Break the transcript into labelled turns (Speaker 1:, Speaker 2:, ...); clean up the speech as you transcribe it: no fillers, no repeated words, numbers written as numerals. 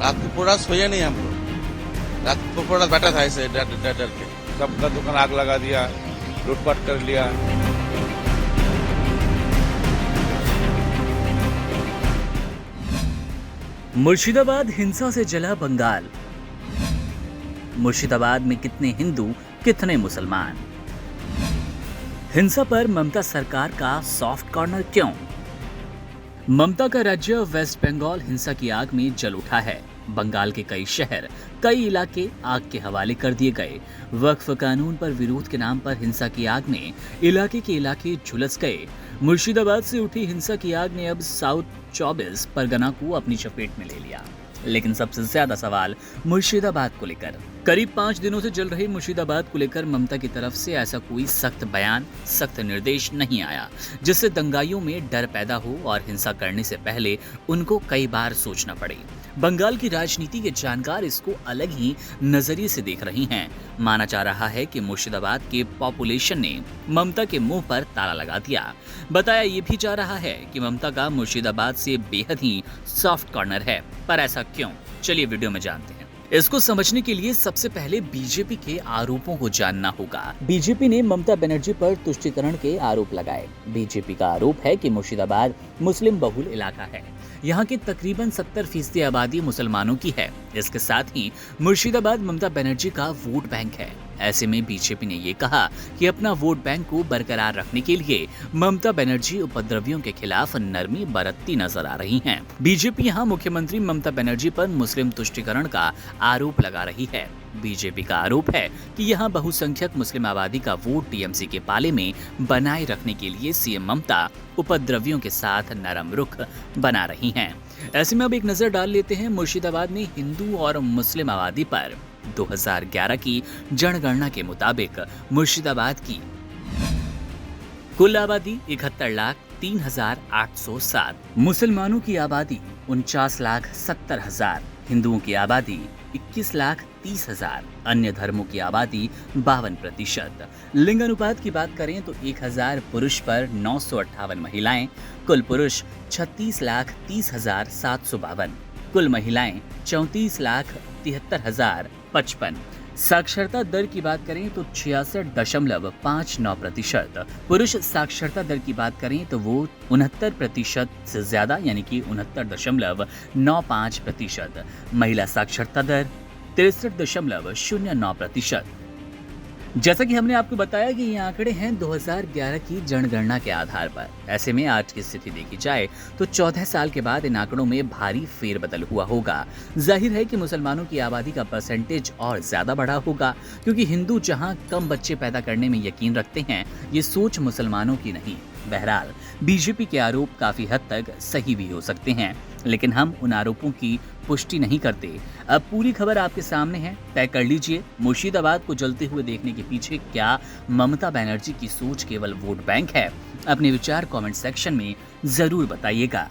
Speaker 1: रात को पूरा सोया नहीं हम लोग। रात को पूरा बैठा था ऐसे डर डर डर के।
Speaker 2: सबका दुकान आग लगा दिया, लूटपाट कर लिया।
Speaker 3: मुर्शिदाबाद हिंसा से जला बंगाल। मुर्शिदाबाद में कितने हिंदू, कितने मुसलमान। हिंसा पर ममता सरकार का सॉफ्ट कॉर्नर क्यों? ममता का राज्य वेस्ट बंगाल हिंसा की आग में जल उठा है। बंगाल के कई शहर, कई इलाके आग के हवाले कर दिए गए। वक्फ कानून पर विरोध के नाम पर हिंसा की आग में इलाके के इलाके झुलस गए। मुर्शिदाबाद से उठी हिंसा की आग ने अब साउथ 24 परगना को अपनी चपेट में ले लिया। लेकिन सबसे ज्यादा सवाल मुर्शिदाबाद को लेकर। करीब 5 दिनों से जल रही मुर्शिदाबाद को लेकर ममता की तरफ से ऐसा कोई सख्त बयान, सख्त निर्देश नहीं आया जिससे दंगाइयों में डर पैदा हो और हिंसा करने से पहले उनको कई बार सोचना पड़े। बंगाल की राजनीति के जानकार इसको अलग ही नजरिए से देख रही हैं। माना जा रहा है कि मुर्शिदाबाद के पॉपुलेशन ने ममता के मुंह पर ताला लगा दिया। बताया ये भी जा रहा है कि ममता का मुर्शिदाबाद से बेहद ही सॉफ्ट कॉर्नर है। पर ऐसा क्यों? चलिए वीडियो में जानते हैं। इसको समझने के लिए सबसे पहले बीजेपी के आरोपों को जानना होगा। बीजेपी ने ममता बनर्जी पर तुष्टीकरण के आरोप लगाए। बीजेपी का आरोप है कि मुर्शिदाबाद मुस्लिम बहुल इलाका है। यहाँ की तकरीबन 70% आबादी मुसलमानों की है। इसके साथ ही मुर्शिदाबाद ममता बनर्जी का वोट बैंक है। ऐसे में बीजेपी ने ये कहा कि अपना वोट बैंक को बरकरार रखने के लिए ममता बनर्जी उपद्रवियों के खिलाफ नरमी बरतती नजर आ रही हैं। बीजेपी यहाँ मुख्यमंत्री ममता बनर्जी पर मुस्लिम तुष्टीकरण का आरोप लगा रही है। बीजेपी का आरोप है कि यहाँ बहुसंख्यक मुस्लिम आबादी का वोट टीएमसी के पाले में बनाए रखने के लिए सीएम ममता उपद्रवियों के साथ नरम रुख बना रही हैं। ऐसे में अब एक नजर डाल लेते हैं मुर्शिदाबाद में हिंदू और मुस्लिम आबादी पर। 2011 की जनगणना के मुताबिक मुर्शिदाबाद की कुल आबादी 71,03,807, मुसलमानों की आबादी 49,70,000, हिंदुओं की आबादी 21,30,000, अन्य धर्मों की आबादी 52%। लिंग अनुपात की बात करें तो 1000 पुरुष पर 958 महिलाएं, कुल पुरुष 36,30,752, कुल महिलाएं 34,73,055। साक्षरता दर की बात करें तो 66.59%। पुरुष साक्षरता दर की बात करें तो वो 69% से ज्यादा यानी कि 69.95%। महिला साक्षरता दर 63.09%। जैसा कि हमने आपको बताया कि ये आंकड़े हैं 2011 की जनगणना के आधार पर। ऐसे में आज की स्थिति देखी जाए तो 14 साल के बाद इन आंकड़ों में भारी फेरबदल हुआ होगा। जाहिर है कि मुसलमानों की आबादी का परसेंटेज और ज्यादा बढ़ा होगा, क्योंकि हिंदू जहां कम बच्चे पैदा करने में यकीन रखते हैं, ये सोच मुसलमानों की नहीं। बहरहाल बीजेपी के आरोप काफी हद तक सही भी हो सकते हैं, लेकिन हम उन आरोपों की पुष्टि नहीं करते। अब पूरी खबर आपके सामने है, तय कर लीजिए मुर्शिदाबाद को जलते हुए देखने के पीछे क्या ममता बनर्जी की सोच केवल वोट बैंक है? अपने विचार कमेंट सेक्शन में जरूर बताइएगा।